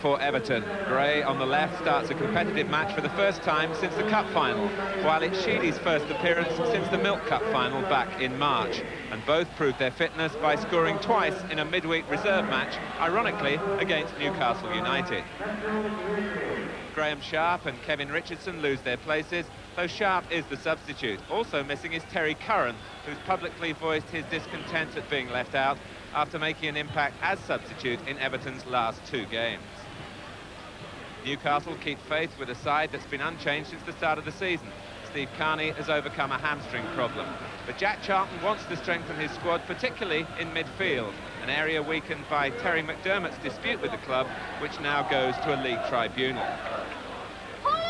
for Everton. Gray on the left starts a competitive match for the first time since the Cup final, while it's Sheedy's first appearance since the Milk Cup final back in March. And both proved their fitness by scoring twice in a midweek reserve match, ironically against Newcastle United. Graham Sharp and Kevin Richardson lose their places, though Sharp is the substitute. Also missing is Terry Curran, who's publicly voiced his discontent at being left out after making an impact as substitute in Everton's last 2 games. Newcastle keep faith with a side that's been unchanged since the start of the season. Steve Carney has overcome a hamstring problem, but Jack Charlton wants to strengthen his squad, particularly in midfield, an area weakened by Terry McDermott's dispute with the club, which now goes to a league tribunal.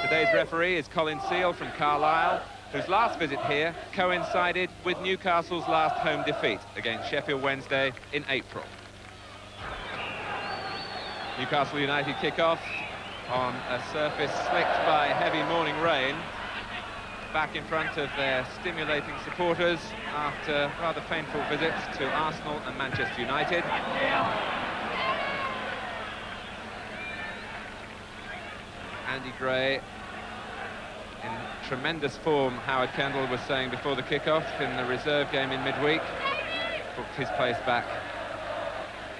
Today's referee is Colin Seal from Carlisle, whose last visit here coincided with Newcastle's last home defeat against Sheffield Wednesday in April. Newcastle United kick off on a surface slicked by heavy morning rain, back in front of their stimulating supporters after rather painful visits to Arsenal and Manchester United. Andy Gray in tremendous form, Howard Kendall was saying before the kick-off, in the reserve game in midweek. Booked his place back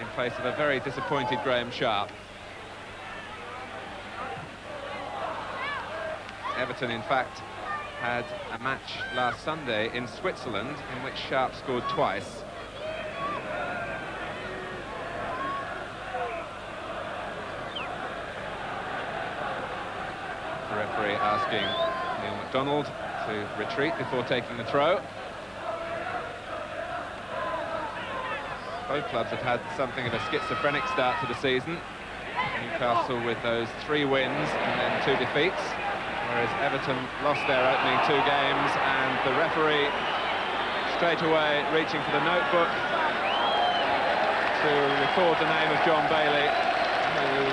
in place of a very disappointed Graham Sharp. Everton, in fact, had a match last Sunday in Switzerland in which Sharp scored twice. The referee asking Neil MacDonald to retreat before taking the throw. Both clubs have had something of a schizophrenic start to the season. Newcastle with those 3 wins and then 2 defeats, whereas Everton lost their opening 2 games, and the referee straight away reaching for the notebook to record the name of John Bailey, who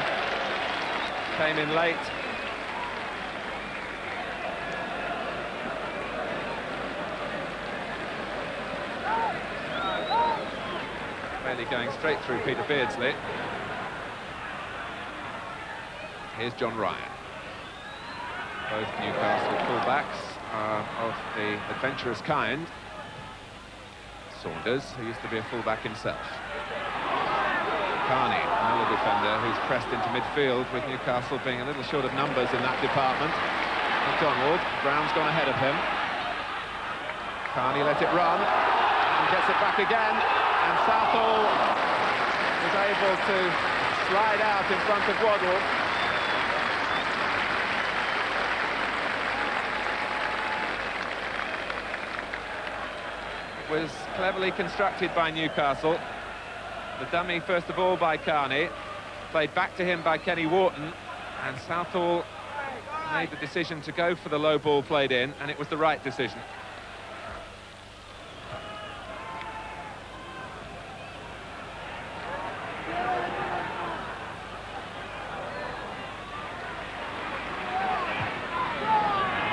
came in late. Bailey going straight through Peter Beardsley. Here's John Ryan. Both Newcastle fullbacks are of the adventurous kind. Saunders, who used to be a fullback himself. Carney, another defender who's pressed into midfield, with Newcastle being a little short of numbers in that department. McDonald, Brown's gone ahead of him. Carney let it run and gets it back again, and Southall was able to slide out in front of Waddle. Was cleverly constructed by Newcastle. The dummy, first of all, by Carney, played back to him by Kenny Wharton, and Southall made the decision to go for the low ball played in, and it was the right decision.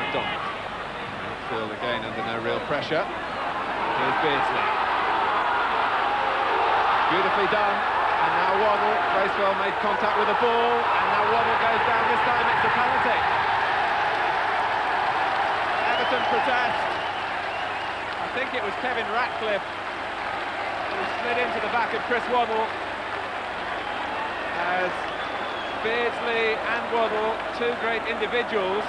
McDonald. Outfield again under no real pressure. Here's Beardsley. Beautifully done, and now Waddle. Bracewell made contact with the ball, and now Waddle goes down. This time it's a penalty. Everton protest. I think it was Kevin Ratcliffe who slid into the back of Chris Waddle, as Beardsley and Waddle, 2 great individuals,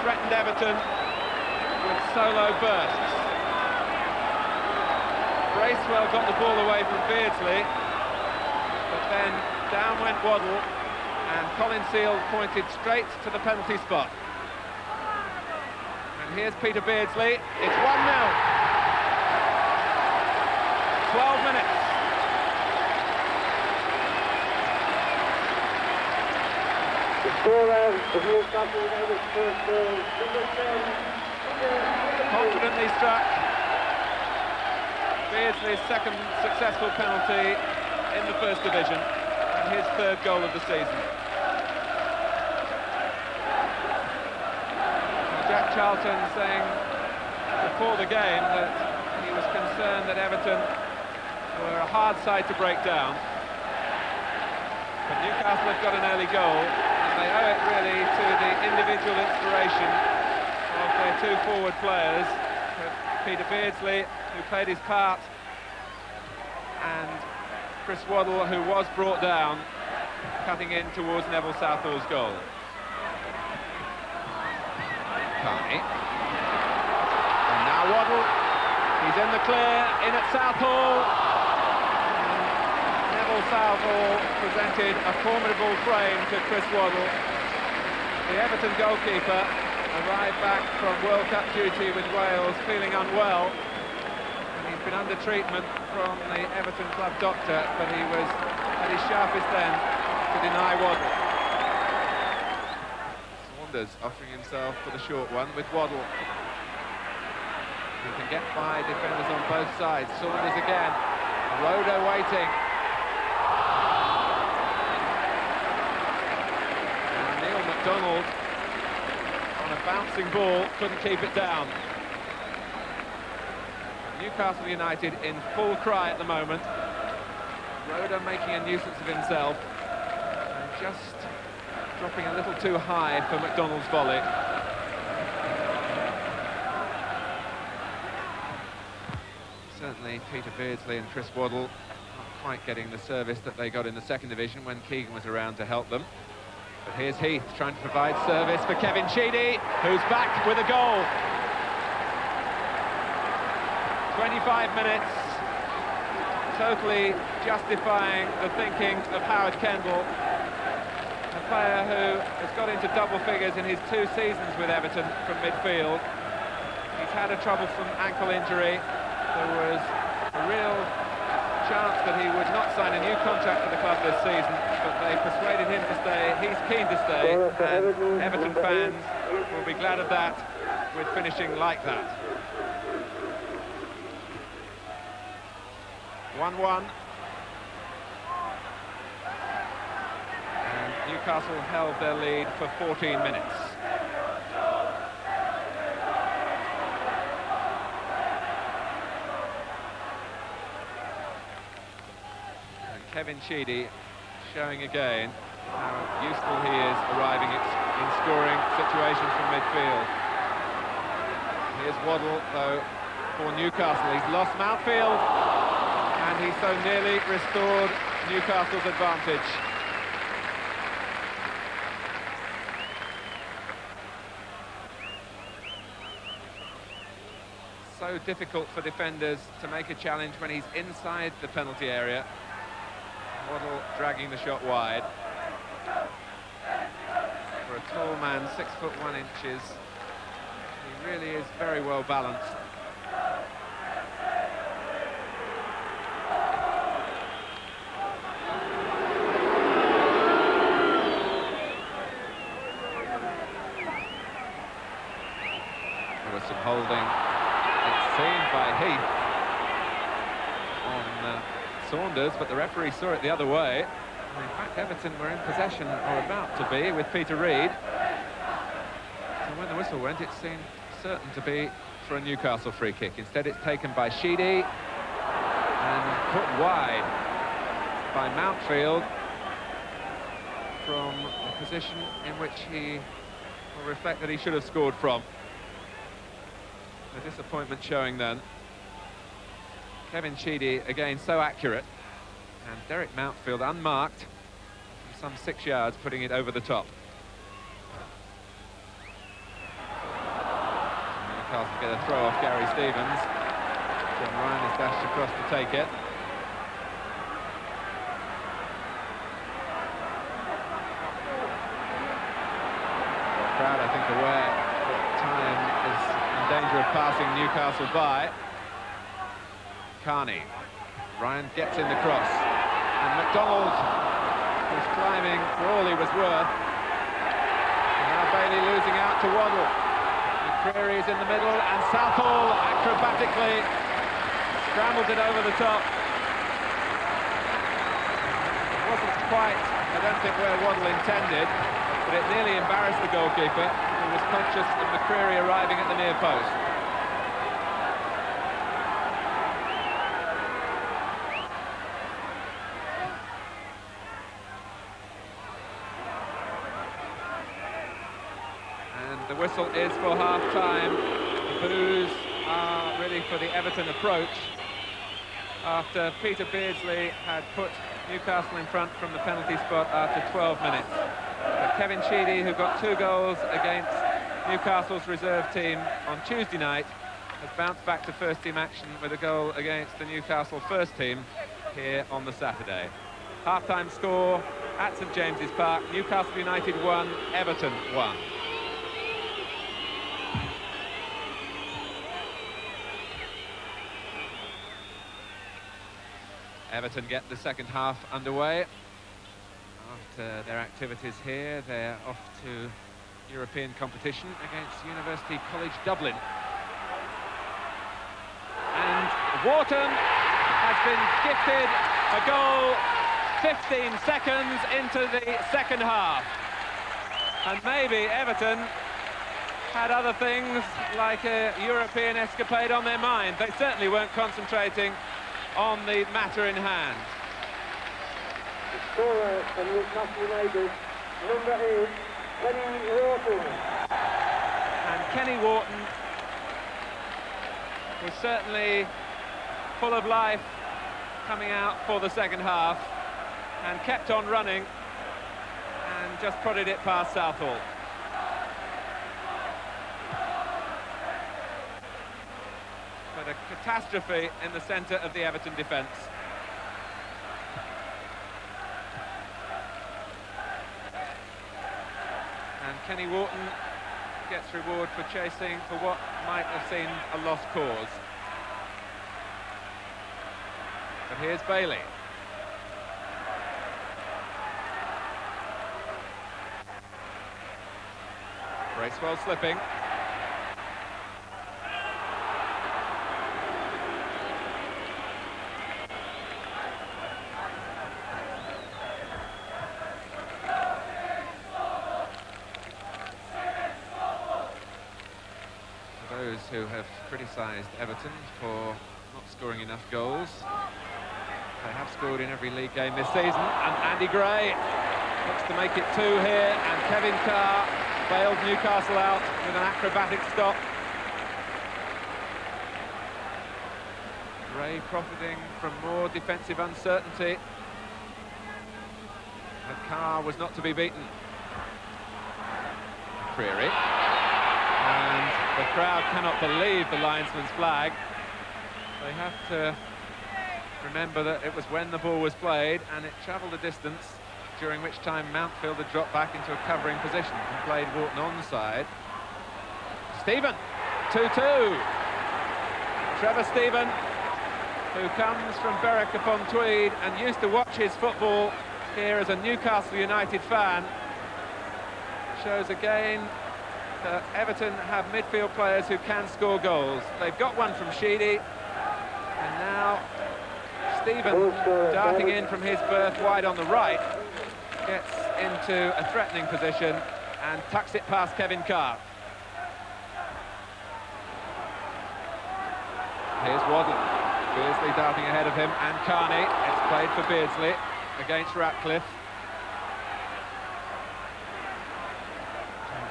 threatened Everton with solo bursts. Bracewell got the ball away from Beardsley, but then down went Waddle, and Colin Seal pointed straight to the penalty spot. And here's Peter Beardsley. It's 1-0. 12 minutes. The scorer of Newcastle United's first goal, confidently struck. Beardsley's 2nd successful penalty in the First Division, and his 3rd goal of the season. Jack Charlton saying before the game that he was concerned that Everton were a hard side to break down. But Newcastle have got an early goal, and they owe it really to the individual inspiration of their two forward players, Peter Beardsley, who played his part, and Chris Waddle, who was brought down, cutting in towards Neville Southall's goal. Carney. And now Waddle. He's in the clear, in at Southall. Neville Southall presented a formidable frame to Chris Waddle. The Everton goalkeeper arrived back from World Cup duty with Wales feeling unwell. And he's been under treatment from the Everton club doctor, but he was at his sharpest then to deny Waddle. Saunders offering himself for the short one with Waddle. He can get by defenders on both sides. Saunders again. Roda waiting. And Neil MacDonald, on a bouncing ball, couldn't keep it down. Newcastle United in full cry at the moment. Roda making a nuisance of himself. And just dropping a little too high for MacDonald's volley. Certainly Peter Beardsley and Chris Waddle not quite getting the service that they got in the second division when Keegan was around to help them. But here's Heath trying to provide service for Kevin Sheedy, who's back with a goal. 25 minutes, totally justifying the thinking of Howard Kendall, a player who has got into double figures in his 2 seasons with Everton from midfield. He's had a troublesome ankle injury. There was a real chance that he would not sign a new contract for the club this season, but they persuaded him to stay. He's keen to stay, and Everton fans will be glad of that, with finishing like that. 1-1. And Newcastle held their lead for 14 minutes. Kevin Sheedy showing again how useful he is arriving in scoring situations from midfield. Here's Waddle, though, for Newcastle. He's lost Mountfield, and he's so nearly restored Newcastle's advantage. So difficult for defenders to make a challenge when he's inside the penalty area. Waddle dragging the shot wide. For a tall man, 6 foot 1 inches, he really is very well balanced. There was some holding, it's seen by Heath on Saunders, but the referee saw it the other way. In fact, Everton were in possession, or about to be, with Peter Reid. So when the whistle went, it seemed certain to be for a Newcastle free kick. Instead, it's taken by Sheedy and put wide by Mountfield from a position in which he will reflect that he should have scored from. A disappointment showing then. Kevin Sheedy, again, so accurate. And Derek Mountfield, unmarked, from some 6 yards, putting it over the top. Newcastle get a throw off Gary Stevens. John Ryan has dashed across to take it. The crowd, I think, aware that time is in danger of passing Newcastle by. Carney. Ryan gets in the cross. And MacDonald was climbing for all he was worth. And now Bailey losing out to Waddle. McCreary is in the middle, and Southall acrobatically scrambles it over the top. It wasn't quite, I don't think, where Waddle intended, but it nearly embarrassed the goalkeeper, who was conscious of McCreary arriving at the near post. the whistle is for half-time. The boos are really for the Everton approach after Peter Beardsley had put Newcastle in front from the penalty spot after 12 minutes. But Kevin Sheedy, who got 2 goals against Newcastle's reserve team on Tuesday night, has bounced back to first-team action with a goal against the Newcastle first team here on the Saturday. Half-time score at St James's Park: Newcastle United 1, Everton 1. Everton get the second half underway. After their activities here, they're off to European competition against University College Dublin. And Wharton has been gifted a goal 15 seconds into the second half. And maybe Everton had other things like a European escapade on their mind. They certainly weren't concentrating on the matter in hand. The scorer from Newcastle United, number 8, Kenny Wharton. And Kenny Wharton was certainly full of life coming out for the second half and kept on running and just prodded it past Southall. But a catastrophe in the centre of the Everton defence. And Kenny Wharton gets reward for chasing for what might have seemed a lost cause. But here's Bailey. Bracewell slipping. Those who have criticised Everton for not scoring enough goals, they have scored in every league game this season, and Andy Gray looks to make it 2 here, and Kevin Carr bailed Newcastle out with an acrobatic stop. Gray profiting from more defensive uncertainty, but Carr was not to be beaten. Creary. And the crowd cannot believe the linesman's flag. They have to remember that it was when the ball was played and it travelled a distance, during which time Mountfield had dropped back into a covering position and played Wharton onside. Stephen, 2-2. Trevor Stephen, who comes from Berwick-upon-Tweed and used to watch his football here as a Newcastle United fan, shows again that Everton have midfield players who can score goals. They've got one from Sheedy, and now Stephen, darting in from his berth wide on the right, gets into a threatening position and tucks it past Kevin Carr. Here's Waddle. Beardsley darting ahead of him, and Carney. It's played for Beardsley against Ratcliffe.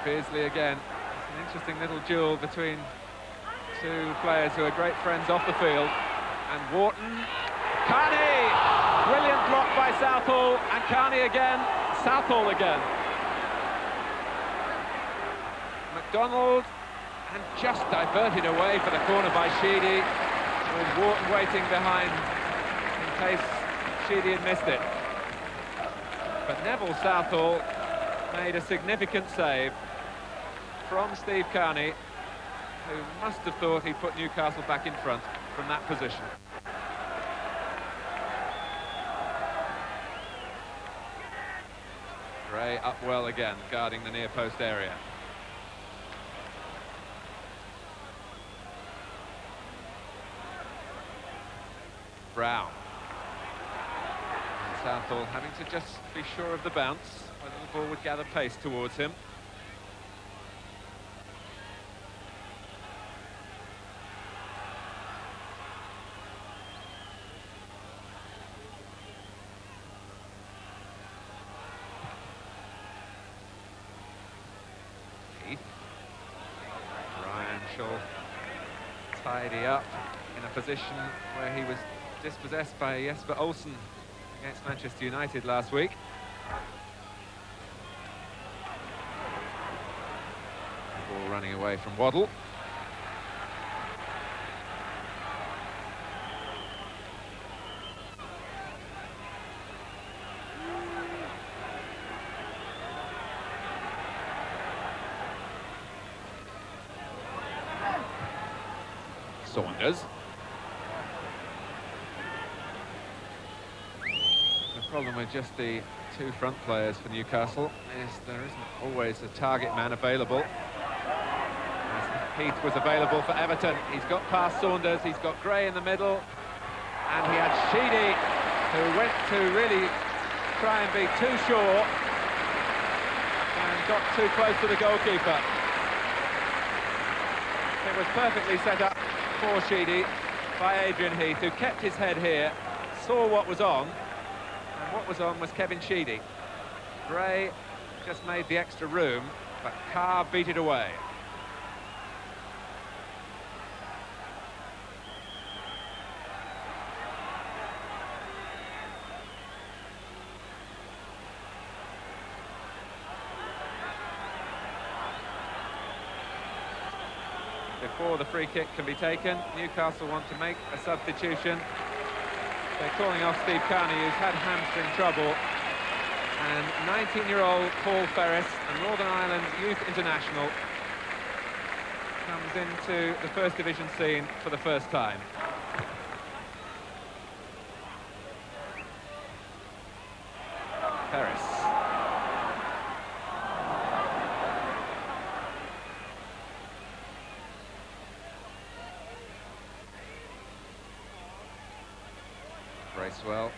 Beardsley again. It's an interesting little duel between 2 players who are great friends off the field. And Wharton, Carney! Brilliant block by Southall, and Carney again, Southall again. McDonald, and just diverted away for the corner by Sheedy, with Wharton waiting behind in case Sheedy had missed it. But Neville Southall made a significant save from Steve Carney, who must have thought he put Newcastle back in front from that position. Gray up well again, guarding the near post area. Brown. And Southall having to just be sure of the bounce, whether the ball would gather pace towards him. Marshall tidy up in a position where he was dispossessed by Jesper Olsen against Manchester United last week. Ball running away from Waddle. Saunders. The problem with just the two front players for Newcastle is there isn't always a target man available. Heath was available for Everton. He's got past Saunders, he's got Gray in the middle, and he had Sheedy, who went to really try and be too sure and got too close to the goalkeeper. It was perfectly set up for Sheedy by Adrian Heath, who kept his head here, saw what was on, and what was on was Kevin Sheedy. Gray just made the extra room, but Carr beat it away. Before the free kick can be taken, Newcastle want to make a substitution. They're calling off Steve Carney, who's had hamstring trouble. And 19-year-old Paul Ferris, a Northern Ireland youth international, comes into the First Division scene for the first time. Ferris. Bracewell.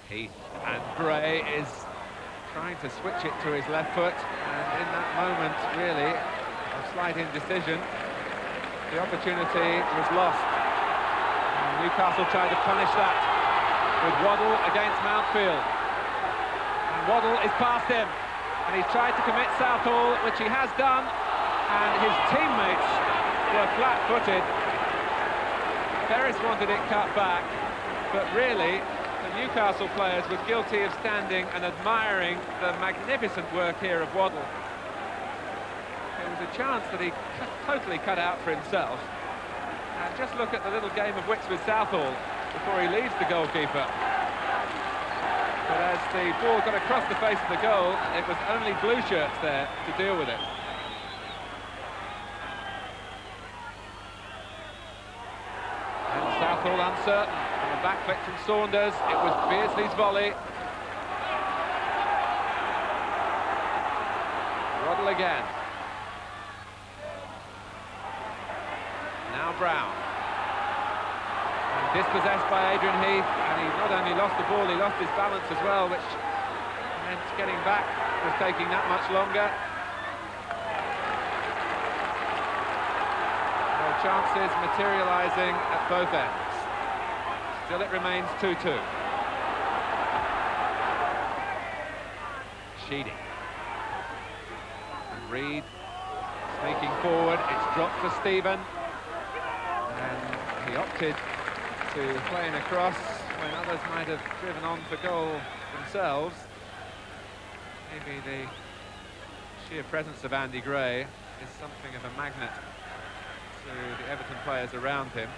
Heath, and Gray is trying to switch it to his left foot, and in that moment, really, of slight indecision, the opportunity was lost. And Newcastle tried to punish that with Waddle against Mountfield. And Waddle is past him, and he's tried to commit Southall, which he has done, and his teammates were flat-footed. Ferris wanted it cut back, but really, the Newcastle players were guilty of standing and admiring the magnificent work here of Waddle. There was a chance that he totally cut out for himself. And just look at the little game of wits with Southall before he leaves the goalkeeper. But as the ball got across the face of the goal, it was only blue shirts there to deal with it. And Southall uncertain. Back flick from Saunders, it was Beardsley's volley. Waddle again. Now Brown. And dispossessed by Adrian Heath, and he not only lost the ball, he lost his balance as well, which meant getting back was taking that much longer. No chances materialising at both ends. Still it remains 2-2. Sheedy. And Reed sneaking forward. It's dropped for Stephen. And he opted to play in a cross when others might have driven on for goal themselves. Maybe the sheer presence of Andy Gray is something of a magnet to the Everton players around him.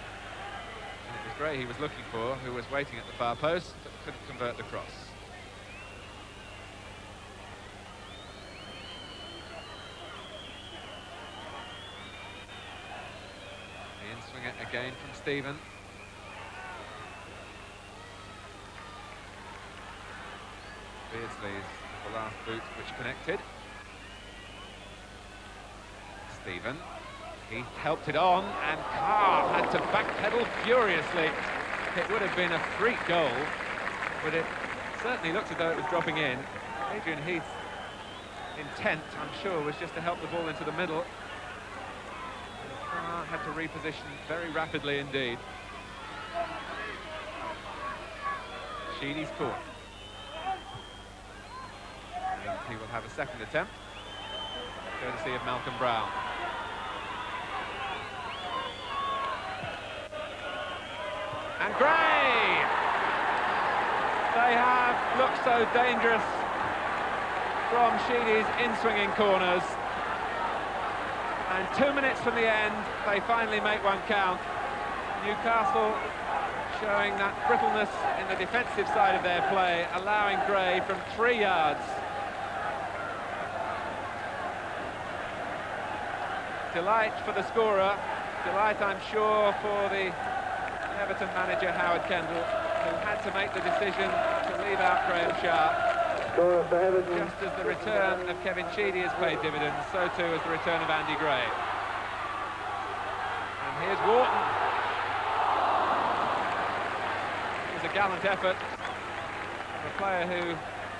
It was Gray he was looking for, who was waiting at the far post, but couldn't convert the cross. The in-swing it again from Stephen. Beardsley's the last boot which connected. Stephen. He helped it on, and Carr had to backpedal furiously. It would have been a freak goal, but it certainly looked as though it was dropping in. Adrian Heath's intent, I'm sure, was just to help the ball into the middle. And Carr had to reposition very rapidly indeed. Sheedy's caught. he will have a second attempt, courtesy of Malcolm Brown. And Gray! They have looked so dangerous from Sheedy's in-swinging corners. And 2 minutes from the end, they finally make one count. Newcastle showing that brittleness in the defensive side of their play, allowing Gray from 3 yards. Delight for the scorer, delight I'm sure for the Everton manager Howard Kendall, who had to make the decision to leave out Graham Sharp. Just as the return of Kevin Sheedy has paid dividends, so too has the return of Andy Gray. And here's Wharton. It was a gallant effort of a player who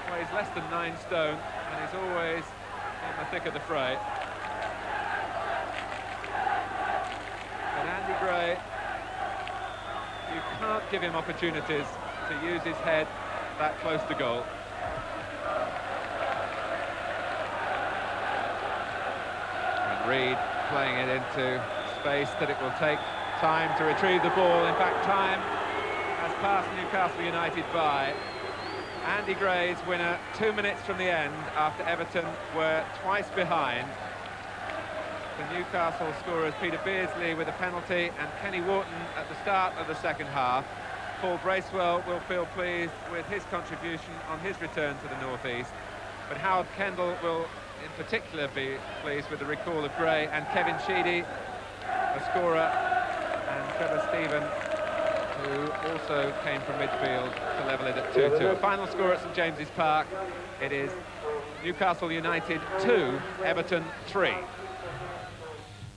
weighs less than 9 stone and is always in the thick of the fray. But Andy Gray, you can't give him opportunities to use his head that close to goal. Reed playing it into space that it will take time to retrieve the ball. In fact, time has passed Newcastle United by. Andy Gray's winner 2 minutes from the end after Everton were twice behind. The Newcastle scorers Peter Beardsley with a penalty and Kenny Wharton at the start of the second half. Paul Bracewell will feel pleased with his contribution on his return to the northeast, but Howard Kendall will in particular be pleased with the recall of Gray and Kevin Sheedy, the scorer, and Trevor Stephen, who also came from midfield to level it at 2-2. A final score at St James's Park. It is Newcastle United 2, Everton 3.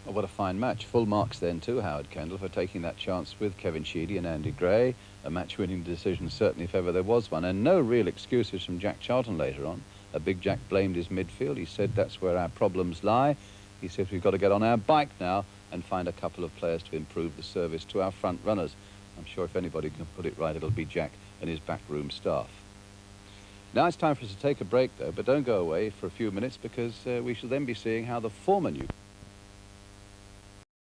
Well, what a fine match. Full marks then to Howard Kendall for taking that chance with Kevin Sheedy and Andy Gray. A match-winning decision, certainly, if ever there was one. And no real excuses from Jack Charlton later on. Big Jack blamed his midfield. He said that's where our problems lie. He said we've got to get on our bike now and find a couple of players to improve the service to our front runners. I'm sure if anybody can put it right, it'll be Jack and his backroom staff. Now it's time for us to take a break, though, but don't go away for a few minutes, because we shall then be seeing how the former Newcastle